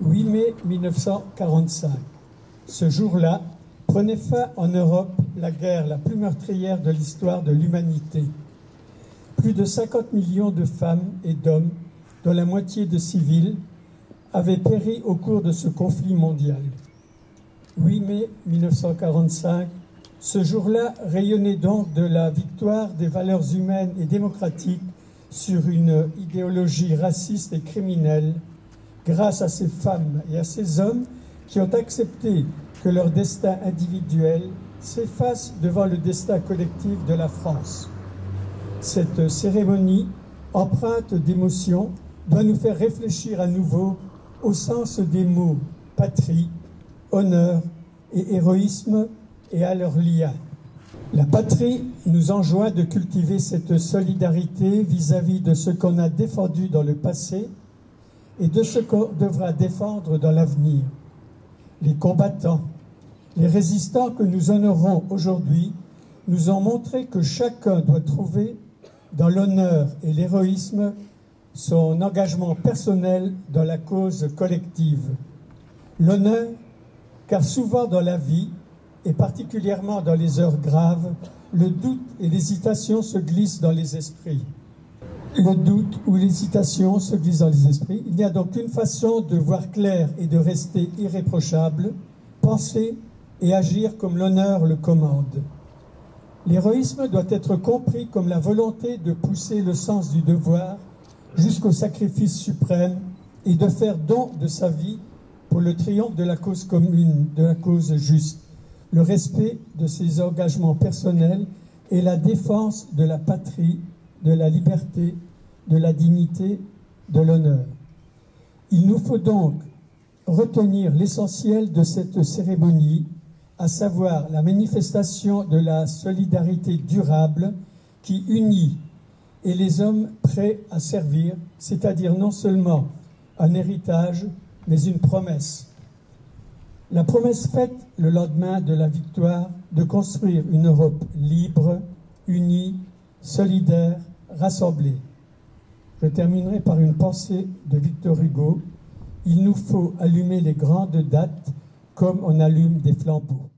8 mai 1945. Ce jour-là prenait fin en Europe la guerre la plus meurtrière de l'histoire de l'humanité. Plus de 50 millions de femmes et d'hommes, dont la moitié de civils, avaient péri au cours de ce conflit mondial. 8 mai 1945, ce jour-là rayonnait donc de la victoire des valeurs humaines et démocratiques sur une idéologie raciste et criminelle, grâce à ces femmes et à ces hommes qui ont accepté que leur destin individuel s'efface devant le destin collectif de la France. Cette cérémonie, empreinte d'émotion, doit nous faire réfléchir à nouveau au sens des mots patrie, honneur et héroïsme et à leurs liens. La patrie nous enjoint de cultiver cette solidarité vis-à-vis de ce qu'on a défendu dans le passé et de ce qu'on devra défendre dans l'avenir. Les combattants, les résistants que nous honorons aujourd'hui nous ont montré que chacun doit trouver dans l'honneur et l'héroïsme son engagement personnel dans la cause collective. L'honneur, car souvent dans la vie, et particulièrement dans les heures graves, le doute et l'hésitation se glissent dans les esprits. Le doute ou l'hésitation se glissent dans les esprits. Il n'y a donc qu'une façon de voir clair et de rester irréprochable, penser et agir comme l'honneur le commande. L'héroïsme doit être compris comme la volonté de pousser le sens du devoir jusqu'au sacrifice suprême et de faire don de sa vie pour le triomphe de la cause commune, de la cause juste, le respect de ses engagements personnels et la défense de la patrie, de la liberté, de la dignité, de l'honneur. Il nous faut donc retenir l'essentiel de cette cérémonie, à savoir la manifestation de la solidarité durable qui unit et les hommes prêts à servir, c'est-à-dire non seulement un héritage, mais une promesse. La promesse faite le lendemain de la victoire de construire une Europe libre, unie, solidaire, rassemblée. Je terminerai par une pensée de Victor Hugo. Il nous faut allumer les grandes dates comme on allume des flambeaux.